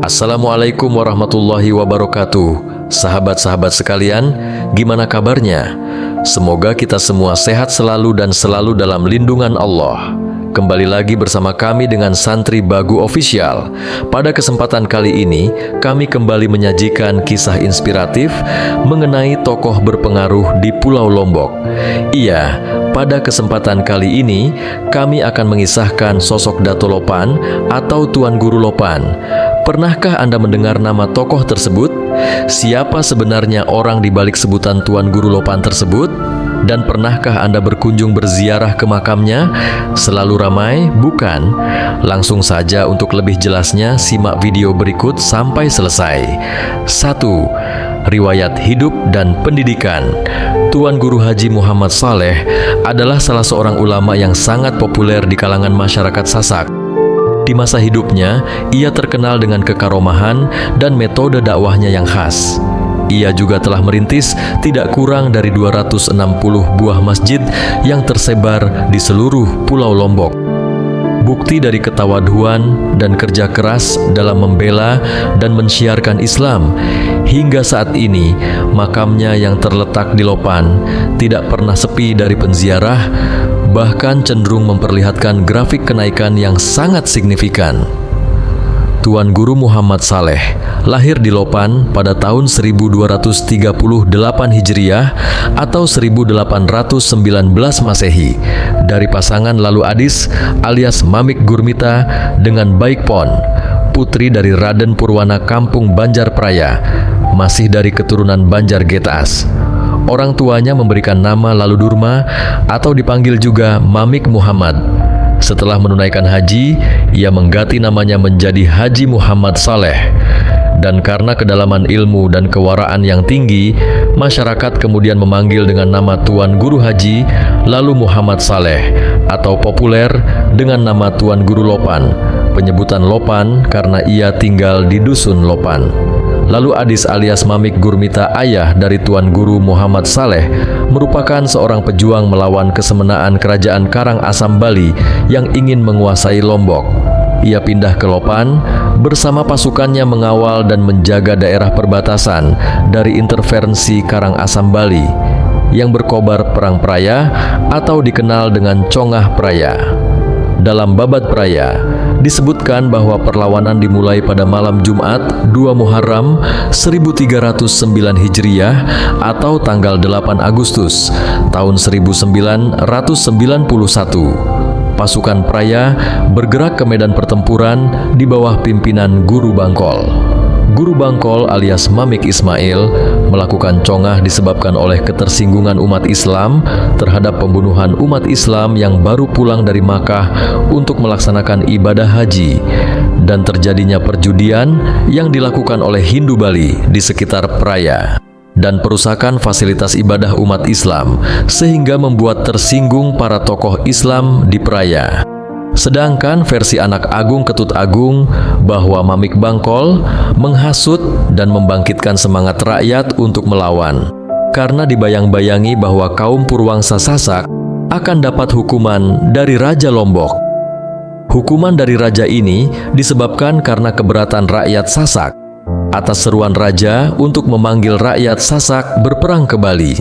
Assalamualaikum warahmatullahi wabarakatuh. Sahabat-sahabat sekalian, gimana kabarnya? Semoga kita semua sehat selalu dan selalu dalam lindungan Allah. Kembali lagi bersama kami dengan Santri Bagu Official. Pada kesempatan kali ini, kami kembali menyajikan kisah inspiratif mengenai tokoh berpengaruh di Pulau Lombok. Iya, pada kesempatan kali ini, kami akan mengisahkan sosok Dato Lopan atau Tuan Guru Lopan. Pernahkah Anda mendengar nama tokoh tersebut? Siapa sebenarnya orang di balik sebutan Tuan Guru Lopan tersebut? Dan pernahkah Anda berkunjung berziarah ke makamnya? Selalu ramai? Bukan? Langsung saja untuk lebih jelasnya, simak video berikut sampai selesai. 1. Riwayat hidup dan pendidikan. Tuan Guru Haji Muhammad Saleh adalah salah seorang ulama yang sangat populer di kalangan masyarakat Sasak. Di masa hidupnya, ia terkenal dengan kekaromahan dan metode dakwahnya yang khas. Ia juga telah merintis tidak kurang dari 260 buah masjid yang tersebar di seluruh Pulau Lombok. Bukti dari ketawaduan dan kerja keras dalam membela dan mensiarkan Islam, hingga saat ini makamnya yang terletak di Lopan tidak pernah sepi dari penziarah, bahkan cenderung memperlihatkan grafik kenaikan yang sangat signifikan. Tuan Guru Muhammad Saleh lahir di Lopan pada tahun 1238 Hijriah atau 1819 Masehi dari pasangan Lalu Adis alias Mamik Gurmita dengan Baikpon, putri dari Raden Purwana Kampung Banjarpraya, masih dari keturunan Banjar Getas. Orang tuanya memberikan nama Lalu Durma atau dipanggil juga Mamik Muhammad. Setelah menunaikan haji, ia mengganti namanya menjadi Haji Muhammad Saleh. Dan karena kedalaman ilmu dan kewaraan yang tinggi, masyarakat kemudian memanggil dengan nama Tuan Guru Haji Lalu Muhammad Saleh atau populer dengan nama Tuan Guru Lopan. Penyebutan Lopan karena ia tinggal di Dusun Lopan. Lalu Adis alias Mamik Gurmita, ayah dari Tuan Guru Muhammad Saleh, merupakan seorang pejuang melawan kesemenaan kerajaan Karangasem Bali yang ingin menguasai Lombok. Ia pindah ke Lopan bersama pasukannya mengawal dan menjaga daerah perbatasan dari intervensi Karangasem Bali yang berkobar Perang Praya atau dikenal dengan Congah Praya. Dalam Babat Praya, disebutkan bahwa perlawanan dimulai pada malam Jumat 2 Muharram 1309 Hijriah atau tanggal 8 Agustus tahun 1991. Pasukan Praya bergerak ke medan pertempuran di bawah pimpinan Guru Bangkol. Guru Bangkol alias Mamik Ismail melakukan congah disebabkan oleh ketersinggungan umat Islam terhadap pembunuhan umat Islam yang baru pulang dari Makkah untuk melaksanakan ibadah haji, dan terjadinya perjudian yang dilakukan oleh Hindu Bali di sekitar Praya dan perusakan fasilitas ibadah umat Islam sehingga membuat tersinggung para tokoh Islam di Praya. Sedangkan versi anak Agung Ketut Agung bahwa Mamik Bangkol menghasut dan membangkitkan semangat rakyat untuk melawan, karena dibayang-bayangi bahwa kaum Purwangsa Sasak akan dapat hukuman dari Raja Lombok. Hukuman dari raja ini disebabkan karena keberatan rakyat Sasak atas seruan raja untuk memanggil rakyat Sasak berperang ke Bali.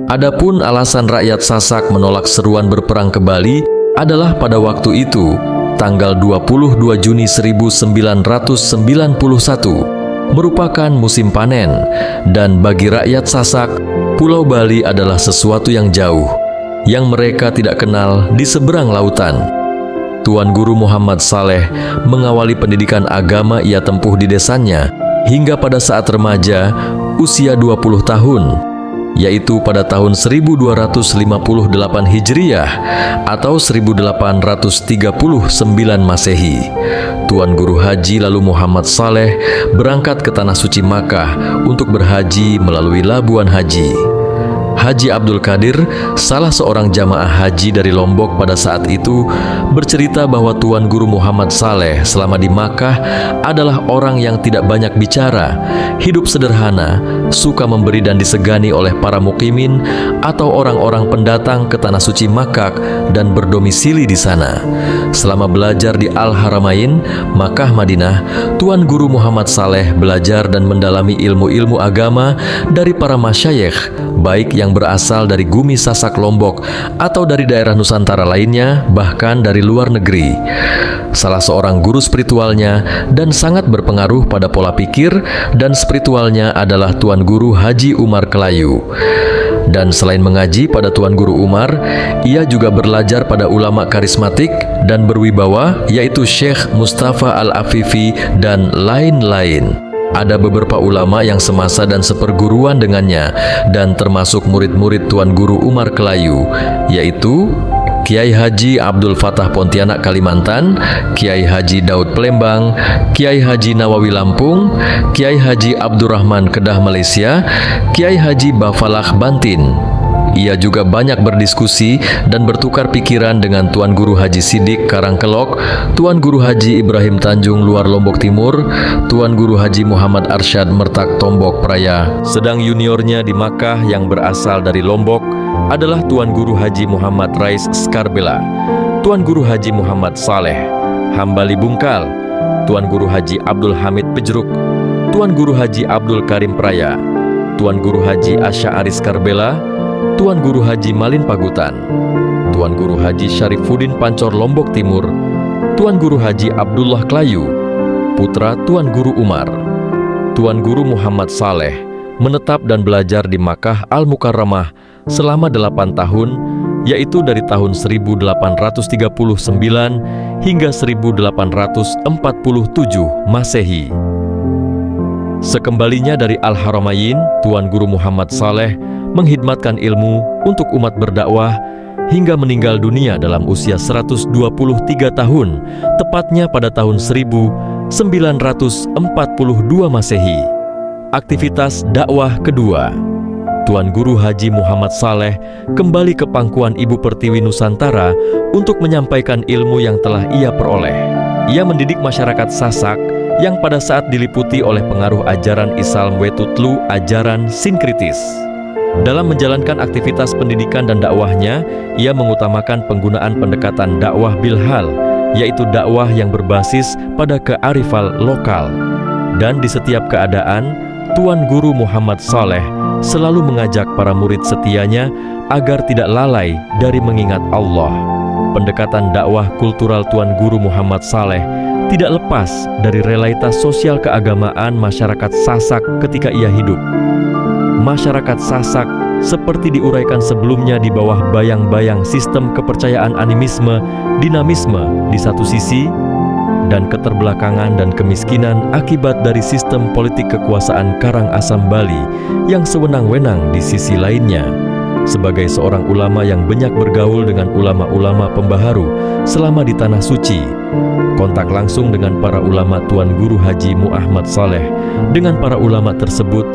Adapun alasan rakyat Sasak menolak seruan berperang ke Bali adalah pada waktu itu, tanggal 22 Juni 1991, merupakan musim panen, dan bagi rakyat Sasak, Pulau Bali adalah sesuatu yang jauh, yang mereka tidak kenal di seberang lautan. Tuan Guru Muhammad Saleh mengawali pendidikan agama ia tempuh di desanya, hingga pada saat remaja, usia 20 tahun, yaitu pada tahun 1258 Hijriah atau 1839 Masehi. Tuan Guru Haji Lalu Muhammad Saleh berangkat ke Tanah Suci Makkah untuk berhaji melalui Labuan Haji. Haji Abdul Qadir, salah seorang jamaah haji dari Lombok pada saat itu, bercerita bahwa Tuan Guru Muhammad Saleh selama di Makkah adalah orang yang tidak banyak bicara, hidup sederhana, suka memberi dan disegani oleh para mukimin atau orang-orang pendatang ke Tanah Suci Makkah dan berdomisili di sana. Selama belajar di Al-Haramain, Makkah Madinah, Tuan Guru Muhammad Saleh belajar dan mendalami ilmu-ilmu agama dari para masyayikh, baik yang berasal dari Gumi Sasak Lombok atau dari daerah Nusantara lainnya, bahkan dari luar negeri. Salah seorang guru spiritualnya dan sangat berpengaruh pada pola pikir dan spiritualnya adalah Tuan Guru Haji Umar Kelayu. Dan selain mengaji pada Tuan Guru Umar, ia juga belajar pada ulama karismatik dan berwibawa, yaitu Syekh Mustafa Al-Afifi dan lain-lain. Ada beberapa ulama yang semasa dan seperguruan dengannya dan termasuk murid-murid Tuan Guru Umar Kelayu, yaitu Kiai Haji Abdul Fatah Pontianak Kalimantan, Kiai Haji Daud Palembang, Kiai Haji Nawawi Lampung, Kiai Haji Abdurrahman Kedah Malaysia, Kiai Haji Bafalah Bantin. Ia juga banyak berdiskusi dan bertukar pikiran dengan Tuan Guru Haji Sidik Karangkelok, Tuan Guru Haji Ibrahim Tanjung Luar Lombok Timur, Tuan Guru Haji Muhammad Arsyad Mertak Tombok Praya. Sedang juniornya di Makkah yang berasal dari Lombok adalah Tuan Guru Haji Muhammad Rais Skarbela, Tuan Guru Haji Muhammad Saleh Hambali Bungkal, Tuan Guru Haji Abdul Hamid Pejruk, Tuan Guru Haji Abdul Karim Praya, Tuan Guru Haji Asy'ari Skarbela, Tuan Guru Haji Malin Pagutan, Tuan Guru Haji Syarifuddin Pancor Lombok Timur, Tuan Guru Haji Abdullah Kelayu, putra Tuan Guru Umar. Tuan Guru Muhammad Saleh menetap dan belajar di Makkah Al-Mukarramah selama 8 tahun, yaitu dari tahun 1839 hingga 1847 Masehi. Sekembalinya dari Al-Haramain, Tuan Guru Muhammad Saleh menghidmatkan ilmu untuk umat berdakwah hingga meninggal dunia dalam usia 123 tahun, tepatnya pada tahun 1942 Masehi. Aktivitas dakwah kedua, Tuan Guru Haji Muhammad Saleh kembali ke pangkuan Ibu Pertiwi Nusantara untuk menyampaikan ilmu yang telah ia peroleh. Ia mendidik masyarakat Sasak yang pada saat diliputi oleh pengaruh ajaran Islam Wetutlu, ajaran sinkritis. Dalam menjalankan aktivitas pendidikan dan dakwahnya, ia mengutamakan penggunaan pendekatan dakwah bilhal, yaitu dakwah yang berbasis pada kearifan lokal. Dan di setiap keadaan, Tuan Guru Muhammad Saleh selalu mengajak para murid setianya agar tidak lalai dari mengingat Allah. Pendekatan dakwah kultural Tuan Guru Muhammad Saleh tidak lepas dari realitas sosial keagamaan masyarakat Sasak ketika ia hidup. Masyarakat Sasak seperti diuraikan sebelumnya di bawah bayang-bayang sistem kepercayaan animisme, dinamisme di satu sisi, dan keterbelakangan dan kemiskinan akibat dari sistem politik kekuasaan Karangasem Bali yang sewenang-wenang di sisi lainnya. Sebagai seorang ulama yang banyak bergaul dengan ulama-ulama pembaharu selama di Tanah Suci, kontak langsung dengan para ulama Tuan Guru Haji Muhammad Saleh dengan para ulama tersebut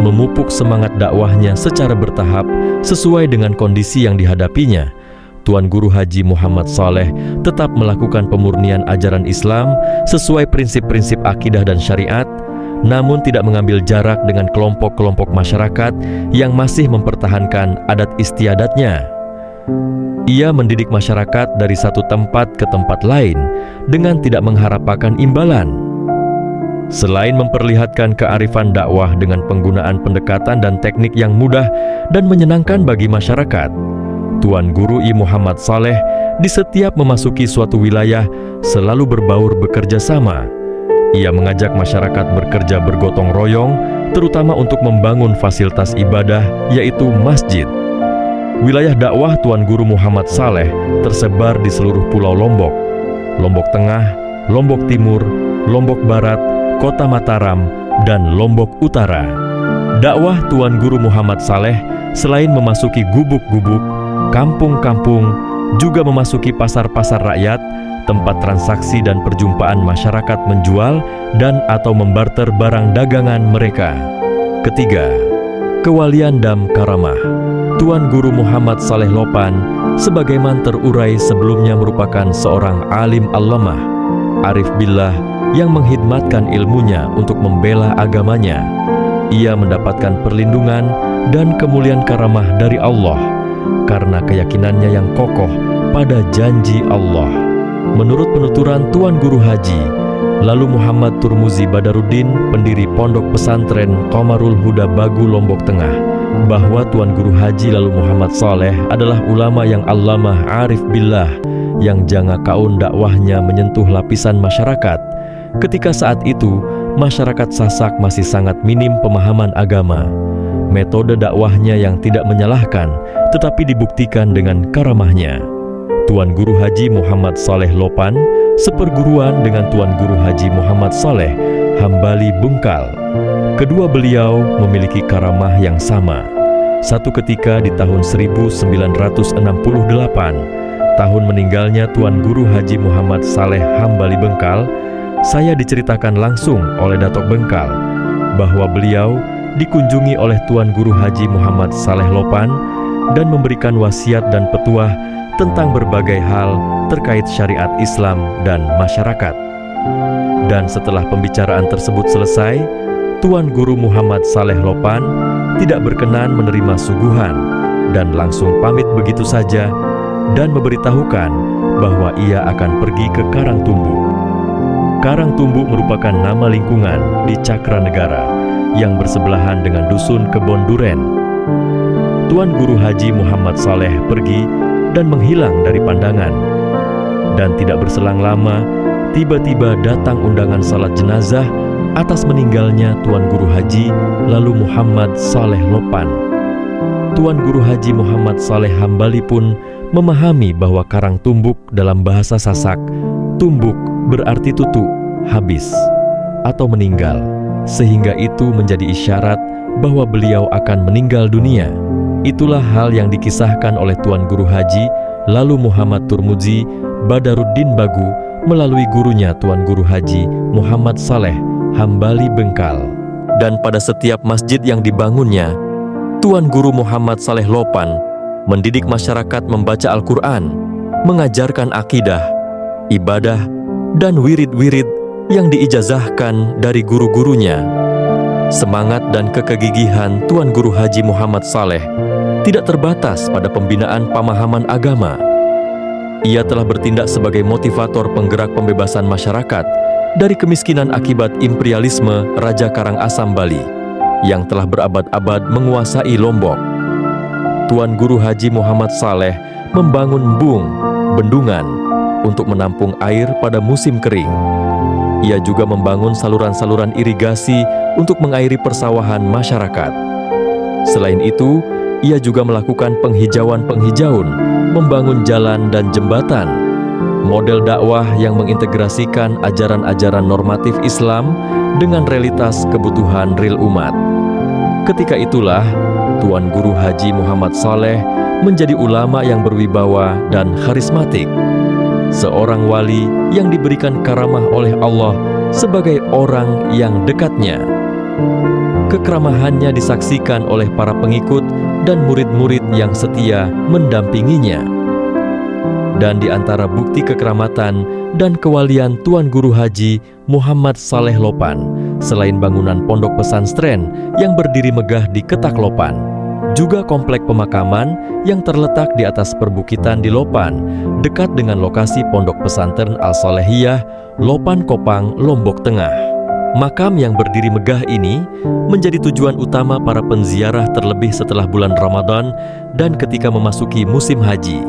memupuk semangat dakwahnya secara bertahap sesuai dengan kondisi yang dihadapinya. Tuan Guru Haji Muhammad Saleh tetap melakukan pemurnian ajaran Islam sesuai prinsip-prinsip akidah dan syariat, namun tidak mengambil jarak dengan kelompok-kelompok masyarakat yang masih mempertahankan adat istiadatnya. Ia mendidik masyarakat dari satu tempat ke tempat lain dengan tidak mengharapkan imbalan. Selain memperlihatkan kearifan dakwah dengan penggunaan pendekatan dan teknik yang mudah dan menyenangkan bagi masyarakat, Tuan Guru I Muhammad Saleh di setiap memasuki suatu wilayah selalu berbaur bekerja sama. Ia mengajak masyarakat bekerja bergotong royong, terutama untuk membangun fasilitas ibadah, yaitu masjid. Wilayah dakwah Tuan Guru Muhammad Saleh tersebar di seluruh Pulau Lombok, Lombok Tengah, Lombok Timur, Lombok Barat, Kota Mataram, dan Lombok Utara. Dakwah Tuan Guru Muhammad Saleh selain memasuki gubuk-gubuk, kampung-kampung, juga memasuki pasar-pasar rakyat, tempat transaksi dan perjumpaan masyarakat menjual dan atau membarter barang dagangan mereka. Ketiga, kewalian dan karamah. Tuan Guru Muhammad Saleh Lopan, sebagaimana terurai sebelumnya, merupakan seorang alim allamah, arif billah yang menghidmatkan ilmunya untuk membela agamanya. Ia mendapatkan perlindungan dan kemuliaan karamah dari Allah karena keyakinannya yang kokoh pada janji Allah. Menurut penuturan Tuan Guru Haji Lalu Muhammad Turmuzi Badaruddin, pendiri Pondok Pesantren Qomarul Huda Bagu, Lombok Tengah, bahwa Tuan Guru Haji Lalu Muhammad Saleh adalah ulama yang allamah arif billah yang jangka kaun dakwahnya menyentuh lapisan masyarakat. Ketika saat itu, masyarakat Sasak masih sangat minim pemahaman agama. Metode dakwahnya yang tidak menyalahkan, tetapi dibuktikan dengan karamahnya. Tuan Guru Haji Muhammad Saleh Lopan seperguruan dengan Tuan Guru Haji Muhammad Saleh Hambali Bengkal. Kedua beliau memiliki karamah yang sama. Satu ketika di tahun 1968, tahun meninggalnya Tuan Guru Haji Muhammad Saleh Hambali Bengkal, saya diceritakan langsung oleh Datuk Bengkal bahwa beliau dikunjungi oleh Tuan Guru Haji Muhammad Saleh Lopan dan memberikan wasiat dan petuah tentang berbagai hal terkait syariat Islam dan masyarakat. Dan setelah pembicaraan tersebut selesai, Tuan Guru Muhammad Saleh Lopan tidak berkenan menerima suguhan dan langsung pamit begitu saja dan memberitahukan bahwa ia akan pergi ke Karangtumbu. Karangtumbu merupakan nama lingkungan di Cakranegara yang bersebelahan dengan Dusun Kebon Duren. Tuan Guru Haji Muhammad Saleh pergi dan menghilang dari pandangan. Dan tidak berselang lama, tiba-tiba datang undangan salat jenazah atas meninggalnya Tuan Guru Haji Lalu Muhammad Saleh Lopan. Tuan Guru Haji Muhammad Saleh Hambali pun memahami bahwa Karangtumbuk dalam bahasa Sasak, tumbuk berarti tutu, habis, atau meninggal, sehingga itu menjadi isyarat bahwa beliau akan meninggal dunia. Itulah hal yang dikisahkan oleh Tuan Guru Haji Lalu Muhammad Turmuzi Badaruddin Bagu melalui gurunya Tuan Guru Haji Muhammad Saleh Hambali Bengkal. Dan pada setiap masjid yang dibangunnya, Tuan Guru Muhammad Saleh Lopan mendidik masyarakat membaca Al-Quran, mengajarkan akidah, ibadah, dan wirid-wirid yang diijazahkan dari guru-gurunya. Semangat dan kekegigihan Tuan Guru Haji Muhammad Saleh tidak terbatas pada pembinaan pemahaman agama. Ia telah bertindak sebagai motivator penggerak pembebasan masyarakat dari kemiskinan akibat imperialisme Raja Karangasem Bali yang telah berabad-abad menguasai Lombok. Tuan Guru Haji Muhammad Saleh membangun embung, bendungan untuk menampung air pada musim kering. Ia juga membangun saluran-saluran irigasi untuk mengairi persawahan masyarakat. Selain itu, ia juga melakukan penghijauan-penghijauan, membangun jalan dan jembatan. Model dakwah yang mengintegrasikan ajaran-ajaran normatif Islam dengan realitas kebutuhan real umat. Ketika itulah, Tuan Guru Haji Muhammad Saleh menjadi ulama yang berwibawa dan karismatik. Seorang wali yang diberikan karamah oleh Allah sebagai orang yang dekatnya. Kekeramahannya disaksikan oleh para pengikut dan murid-murid yang setia mendampinginya. Dan di antara bukti kekeramatan dan kewalian Tuan Guru Haji Muhammad Saleh Lopan, selain bangunan pondok pesantren yang berdiri megah di Ketak Lopan, juga komplek pemakaman yang terletak di atas perbukitan di Lopan, dekat dengan lokasi pondok pesantren Al-Salehiyah, Lopan Kopang, Lombok Tengah. Makam yang berdiri megah ini menjadi tujuan utama para penziarah terlebih setelah bulan Ramadan dan ketika memasuki musim haji.